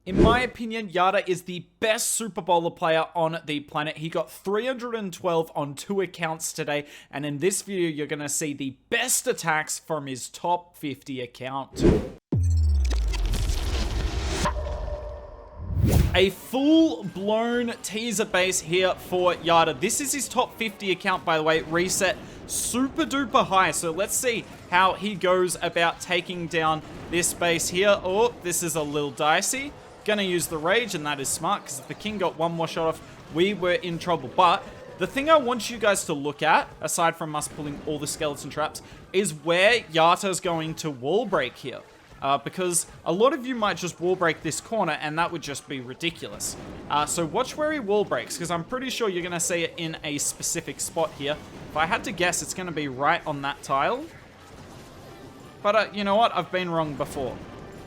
In my opinion, Yatta is the best Super Bowler player on the planet. He got 312 on 2 accounts today, and in this video, you're going to see the best attacks from his top 50 account. A full-blown teaser base here for Yatta. This is his top 50 account, by the way, reset super duper high. So let's see how he goes about taking down this base here. Oh, this is a little dicey. Gonna use the rage, and that is smart, because if the king got one more shot off, we were in trouble. But the thing I want you guys to look at, aside from us pulling all the skeleton traps, is where Yatta's going to wall break here. Because a lot of you might just wall break this corner, and that would just be ridiculous. So watch where he wall breaks, because I'm pretty sure you're going to see it in a specific spot here. If I had to guess, it's going to be right on that tile. But you know what? I've been wrong before.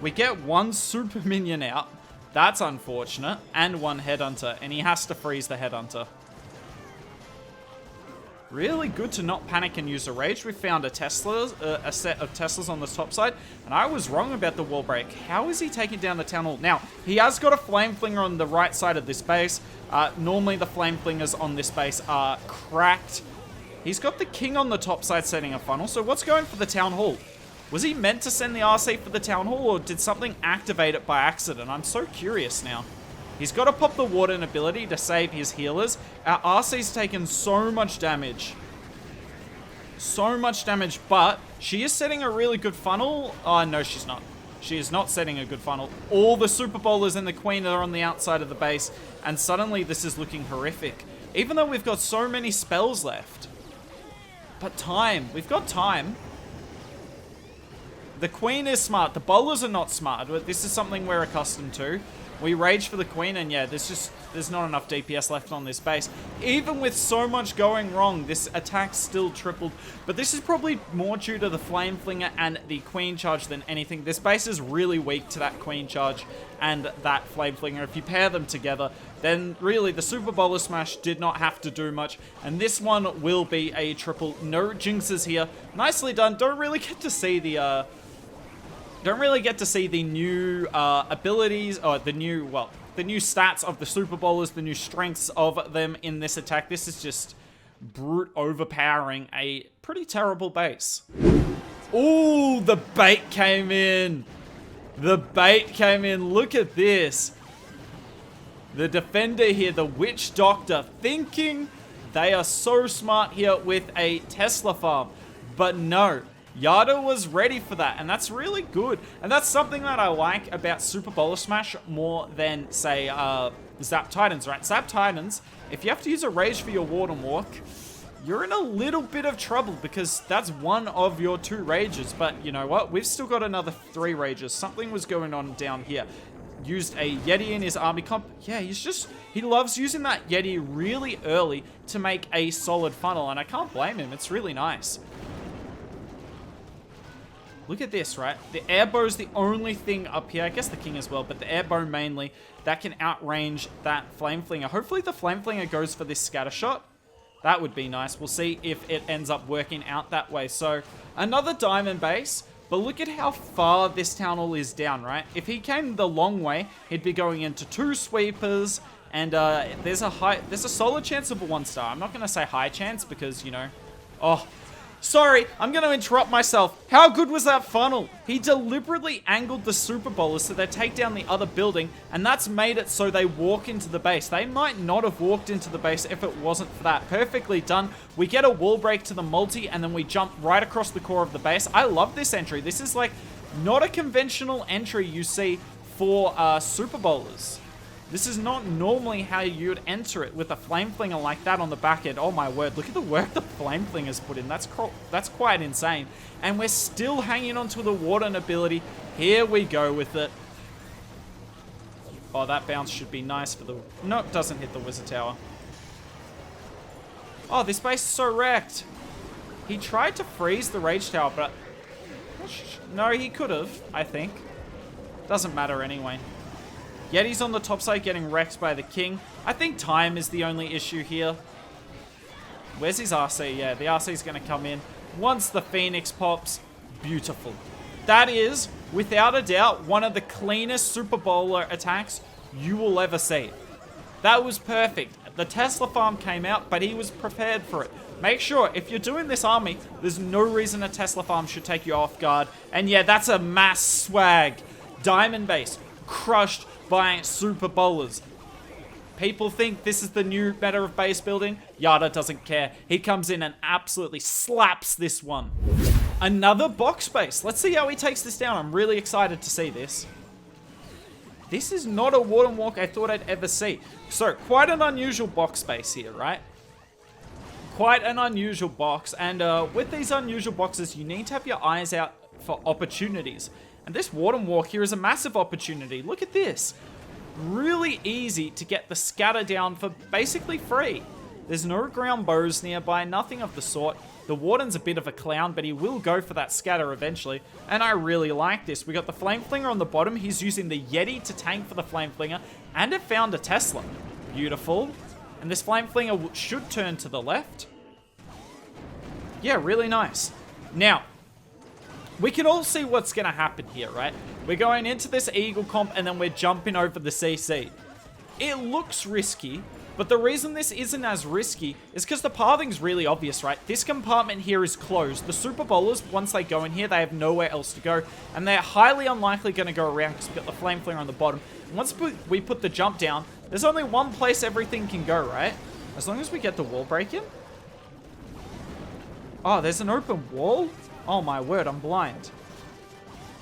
We get one super minion out. That's unfortunate. And one headhunter, and he has to freeze the headhunter. Really good to not panic and use a rage. We found a Tesla, a set of Teslas on the top side, and I was wrong about the wall break. How is he taking down the town hall? Now, he has got a flame flinger on the right side of this base. Normally the flame flingers on this base are cracked. He's got the king on the top side setting a funnel. So what's going for the town hall? Was he meant to send the RC for the town hall, or did something activate it by accident? I'm so curious now. He's got to pop the Warden ability to save his healers. Our RC's taken so much damage. So much damage, but she is setting a really good funnel. Oh, no, she's not. She is not setting a good funnel. All the Super Bowlers and the Queen are on the outside of the base, and suddenly this is looking horrific. Even though we've got so many spells left. But time. We've got time. The Queen is smart. The Bowlers are not smart. This is something we're accustomed to. We rage for the Queen, and yeah, there's not enough DPS left on this base. Even with so much going wrong, this attack still tripled. But this is probably more due to the Flame Flinger and the Queen Charge than anything. This base is really weak to that Queen Charge and that Flame Flinger. If you pair them together, then really the Super Bowler Smash did not have to do much. And this one will be a triple. No jinxes here. Nicely done. Don't really get to see the new abilities, or the new stats of the Super Bowlers, the new strengths of them in this attack. This is just brute overpowering a pretty terrible base. Ooh, the bait came in. The bait came in. Look at this. The defender here, the Witch Doctor, thinking they are so smart here with a Tesla farm. But no. Yatta was ready for that, and that's really good. And that's something that I like about Super Bowler Smash more than, say, Zap Titans, right? Zap Titans, if you have to use a rage for your Warden Walk, you're in a little bit of trouble, because that's one of your 2 rages. But you know what? We've still got another 3 rages. Something was going on down here. Used a Yeti in his army comp. Yeah, he loves using that Yeti really early to make a solid funnel, and I can't blame him. It's really nice. Look at this, right? The air bow is the only thing up here. I guess the king as well, but the air bow mainly that can outrange that flame flinger. Hopefully the flame flinger goes for this scatter shot. That would be nice. We'll see if it ends up working out that way. So another diamond base, but look at how far this town hall is down, right? If he came the long way, he'd be going into 2 sweepers, and there's a solid chance of a 1-star. I'm not going to say high chance because, you know, oh. Sorry, I'm going to interrupt myself. How good was that funnel? He deliberately angled the Super Bowlers so they take down the other building, and that's made it so they walk into the base. They might not have walked into the base if it wasn't for that. Perfectly done. We get a wall break to the multi, and then we jump right across the core of the base. I love this entry. This is like not a conventional entry you see for Super Bowlers. This is not normally how you'd enter it with a Flame Flinger like that on the back end. Oh my word, look at the work the Flame Flinger's put in. That's quite insane. And we're still hanging on to the Warden ability. Here we go with it. Oh, that bounce should be nice for the... No, it doesn't hit the Wizard Tower. Oh, this base is so wrecked. He tried to freeze the Rage Tower, but... No, he could have, I think. Doesn't matter anyway. Yeti's on the top side getting wrecked by the king. I think time is the only issue here. Where's his RC? Yeah, the RC is going to come in. Once the Phoenix pops, beautiful. That is, without a doubt, one of the cleanest Super Bowler attacks you will ever see. That was perfect. The Tesla farm came out, but he was prepared for it. Make sure, if you're doing this army, there's no reason a Tesla farm should take you off guard. And yeah, that's a mass swag. Diamond base, crushed by Super Bowlers. People think this is the new meta of base building. Yatta doesn't care. He comes in and absolutely slaps this one. Another box base. Let's see how he takes this down. I'm really excited to see this. This is not a Warden Walk I thought I'd ever see. So, quite an unusual box base here, right? Quite an unusual box. And with these unusual boxes, you need to have your eyes out for opportunities. And this Warden Walk here is a massive opportunity. Look at this. Really easy to get the scatter down for basically free. There's no ground bows nearby, nothing of the sort. The Warden's a bit of a clown, but he will go for that scatter eventually. And I really like this. We got the Flame Flinger on the bottom. He's using the Yeti to tank for the Flame Flinger. And it found a Tesla. Beautiful. And this Flame Flinger should turn to the left. Yeah, really nice. Now, we can all see what's going to happen here, right? We're going into this Eagle comp and then we're jumping over the CC. It looks risky, but the reason this isn't as risky is because the pathing's really obvious, right? This compartment here is closed. The Super Bowlers, once they go in here, they have nowhere else to go, and they're highly unlikely going to go around because we've got the Flame Flinger on the bottom. And once we put the jump down, there's only one place everything can go, right? As long as we get the wall break in. Oh, there's an open wall? Oh my word, I'm blind.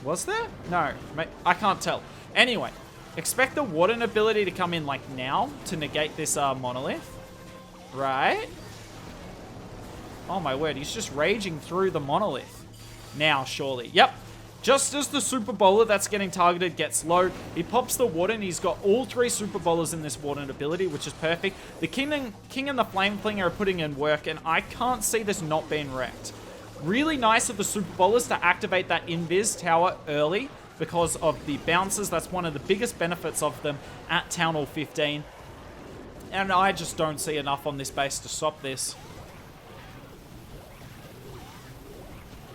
Was there? No, I can't tell. Anyway, expect the Warden ability to come in like now to negate this monolith. Right? Oh my word, he's just raging through the monolith. Now, surely. Yep. Just as the Super Bowler that's getting targeted gets low, he pops the Warden. He's got all three Super Bowlers in this Warden ability, which is perfect. The King and the Flame Flinger are putting in work, and I can't see this not being wrecked. Really nice of the Super Bowlers to activate that Invis tower early because of the bounces. That's one of the biggest benefits of them at Town Hall 15. And I just don't see enough on this base to stop this.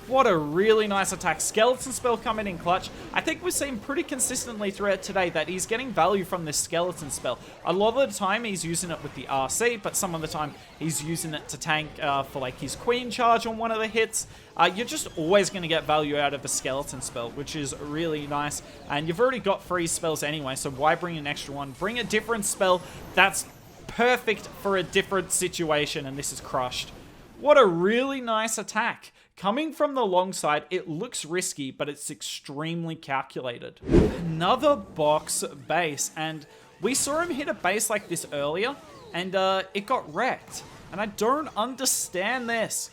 What a really nice attack. Skeleton spell coming in clutch. I think we've seen pretty consistently throughout today that he's getting value from this skeleton spell. A lot of the time he's using it with the RC, but some of the time he's using it to tank for like his queen charge on one of the hits. You're just always going to get value out of a skeleton spell, which is really nice. And you've already got free spells anyway, so why bring an extra one? Bring a different spell that's perfect for a different situation, and this is crushed. What a really nice attack. Coming from the long side, it looks risky, but it's extremely calculated. Another box base, and we saw him hit a base like this earlier, and it got wrecked. And I don't understand this.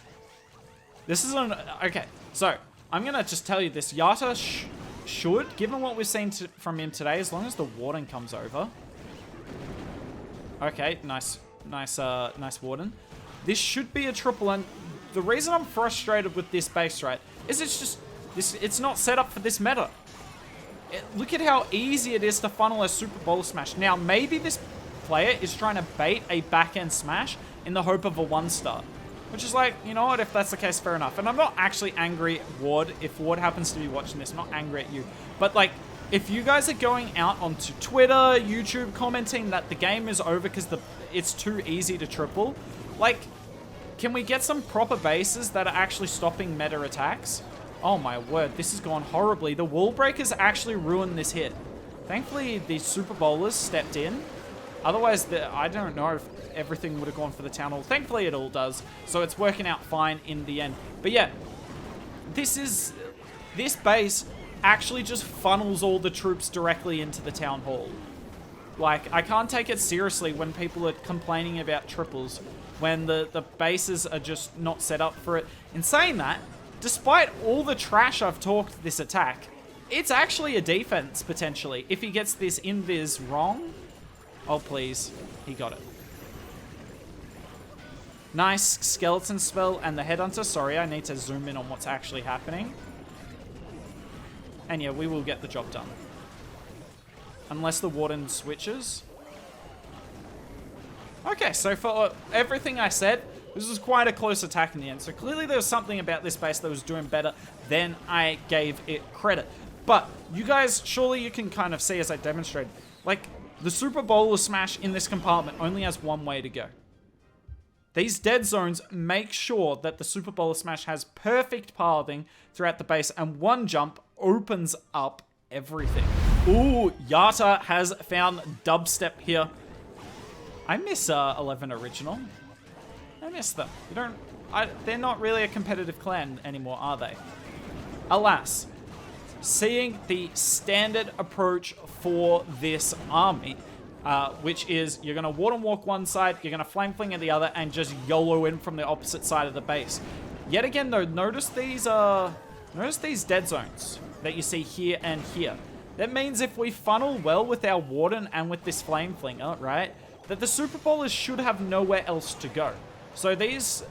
This is an... Okay, so I'm going to just tell you this. Yatta should, given what we've seen from him today, as long as the Warden comes over. Okay, nice Warden. This should be a triple, and the reason I'm frustrated with this base, right, is it's not set up for this meta. Look at how easy it is to funnel a Super Bowler smash. Now, maybe this player is trying to bait a back-end smash in the hope of a one-star. Which is like, you know what, if that's the case, fair enough. And I'm not actually angry at Ward. If Ward happens to be watching this, I'm not angry at you. But, like, if you guys are going out onto Twitter, YouTube, commenting that the game is over because it's too easy to triple, like... Can we get some proper bases that are actually stopping meta attacks? Oh my word, this has gone horribly. The wall breakers actually ruined this hit. Thankfully, the Super Bowlers stepped in. Otherwise, I don't know if everything would have gone for the Town Hall. Thankfully, it all does. So it's working out fine in the end. But yeah, this base actually just funnels all the troops directly into the Town Hall. Like, I can't take it seriously when people are complaining about triples, when the bases are just not set up for it. In saying that, despite all the trash I've talked this attack, it's actually a defense, potentially. If he gets this invis wrong... Oh, please. He got it. Nice skeleton spell and the headhunter. Sorry, I need to zoom in on what's actually happening. And yeah, we will get the job done. Unless the Warden switches. Okay, so for everything I said, This was quite a close attack in the end. So clearly there was something about this base that was doing better than I gave it credit. But you guys, surely you can kind of see as I demonstrated, like the Super Bowler smash in this compartment only has one way to go. These dead zones make sure that the Super Bowler smash has perfect pathing throughout the base, and one jump opens up everything. Ooh, Yatta has found dubstep here. I miss 11 Original. I miss them. They're not really a competitive clan anymore, are they? Alas, seeing the standard approach for this army, which is you're going to ward and walk one side, you're going to flame fling at the other, and just YOLO in from the opposite side of the base. Yet again, though, notice these dead zones that you see here and here. That means if we funnel well with our warden and with this flame flinger, right, that the Super Bowlers should have nowhere else to go. So these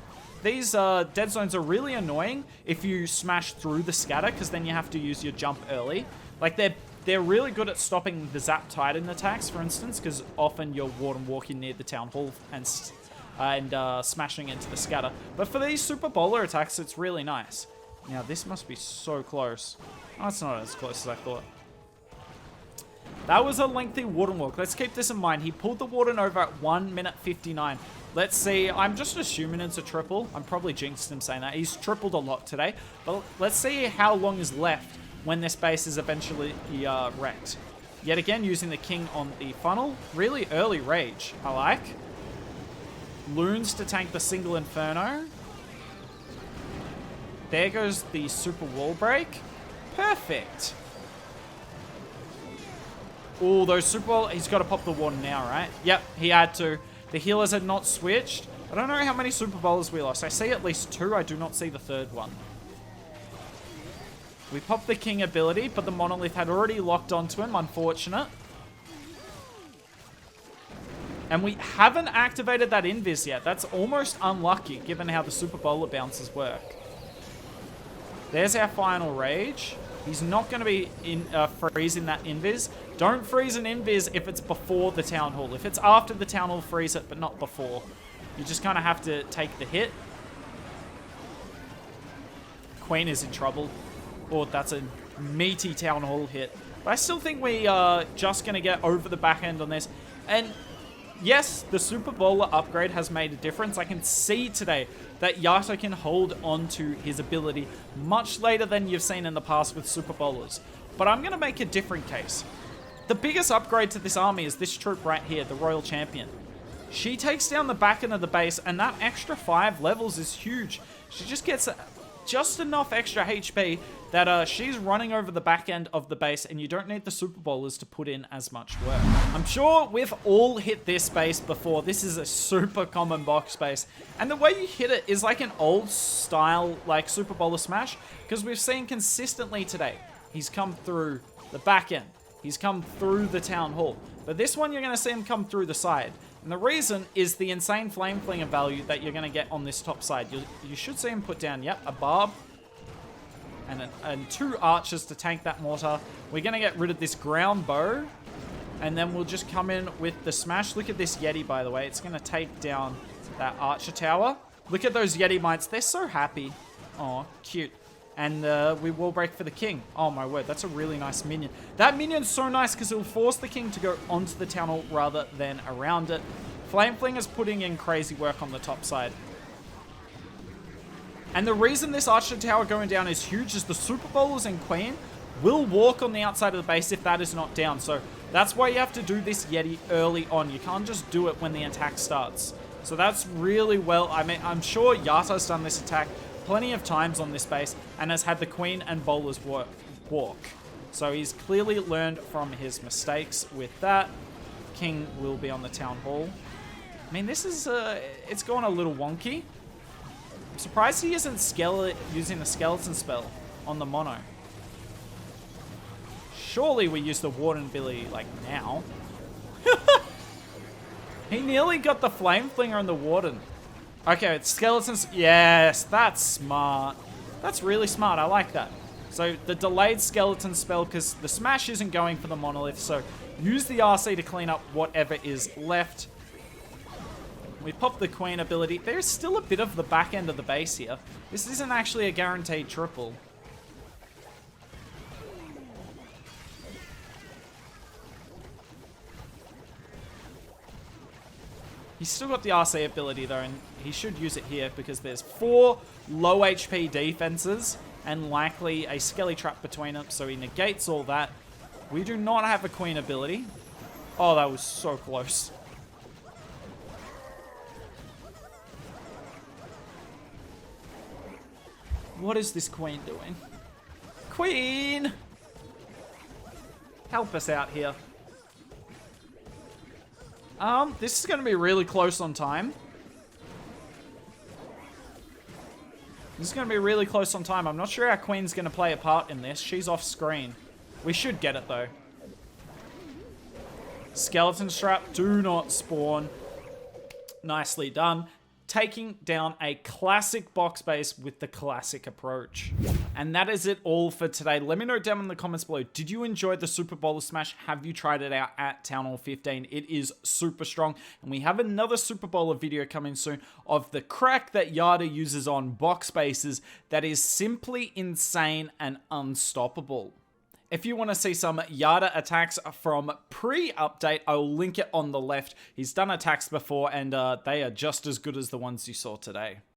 dead zones are really annoying if you smash through the scatter, because then you have to use your jump early. Like they're really good at stopping the Zap Titan attacks, for instance, because often you're warden walking near the town hall and smashing into the scatter. But for these Super Bowler attacks, it's really nice. Now this must be so close. Oh, it's not as close as I thought. That was a lengthy warden walk. Let's keep this in mind. He pulled the warden over at 1 minute 59. Let's see. I'm just assuming it's a triple. I'm probably jinxed him saying that. He's tripled a lot today. But let's see how long is left when this base is eventually wrecked. Yet again, using the king on the funnel. Really early rage, I like. Loons to tank the single inferno. There goes the super wall break. Perfect. Oh, those super wall. He's got to pop the warden now, right? Yep, he had to. The healers had not switched. I don't know how many Super Bowlers we lost. I see at least 2. I do not see the third one. We popped the king ability, but the monolith had already locked onto him. Unfortunate. And we haven't activated that invis yet. That's almost unlucky, given how the Super Bowler bounces work. There's our final rage. He's not going to be freezing that invis. Don't freeze an invis if it's before the town hall. If it's after the town hall, freeze it, but not before. You just kind of have to take the hit. Queen is in trouble. Oh, that's a meaty town hall hit. But I still think we are just going to get over the back end on this. And yes, the Super Bowler upgrade has made a difference. I can see today that Yatta can hold on to his ability much later than you've seen in the past with Super Bowlers. But I'm going to make a different case. The biggest upgrade to this army is this troop right here, the Royal Champion. She takes down the back end of the base, and that extra 5 levels is huge. She just gets just enough extra HP that she's running over the back end of the base, and you don't need the Super Bowlers to put in as much work. I'm sure we've all hit this base before. This is a super common box base, and the way you hit it is like an old style like Super Bowler smash, because we've seen consistently today. He's come through the back end. He's come through the town hall. But this one, you're going to see him come through the side. And the reason is the insane flame flinger value that you're going to get on this top side. You should see him put down, yep, a barb and 2 archers to tank that mortar. We're going to get rid of this ground bow, and then we'll just come in with the smash. Look at this Yeti, by the way. It's going to take down that archer tower. Look at those Yeti mites. They're so happy. Oh, cute. And we wall break for the king. Oh my word, that's a really nice minion. That minion's so nice because it will force the king to go onto the town hall rather than around it. Flame Flinger's putting in crazy work on the top side. And the reason this archer tower going down is huge is the Super Bowlers and Queen will walk on the outside of the base if that is not down. So that's why you have to do this Yeti early on. You can't just do it when the attack starts. So that's really well. I mean, I'm sure Yatta's done this attack plenty of times on this base and has had the Queen and Bowlers walk. So he's clearly learned from his mistakes with that. King will be on the town hall. I mean, this is it's gone a little wonky. I'm surprised he isn't using the skeleton spell on the mono. Surely we use the warden ability like now. He nearly got the flame flinger on the warden. Okay, it's skeletons. Yes, that's smart. That's really smart. I like that. So the delayed skeleton spell, because the smash isn't going for the monolith, so use the RC to clean up whatever is left. We pop the Queen ability. There's still a bit of the back end of the base here. This isn't actually a guaranteed triple. He's still got the RC ability though, and he should use it here because there's 4 low HP defenses and likely a Skelly Trap between them, so he negates all that. We do not have a Queen ability. Oh, that was so close. What is this Queen doing? Queen! Help us out here. This is going to be really close on time. This is going to be really close on time. I'm not sure how Queen's going to play a part in this. She's off screen. We should get it, though. Skeleton Strap, do not spawn. Nicely done. Taking down a classic box base with the classic approach. And that is it all for today. Let me know down in the comments below. Did you enjoy the Super Bowler Smash? Have you tried it out at Town Hall 15? It is super strong. And we have another Super Bowler video coming soon of the crack that Yatta uses on box bases that is simply insane and unstoppable. If you want to see some Yatta attacks from pre-update, I will link it on the left. He's done attacks before, and they are just as good as the ones you saw today.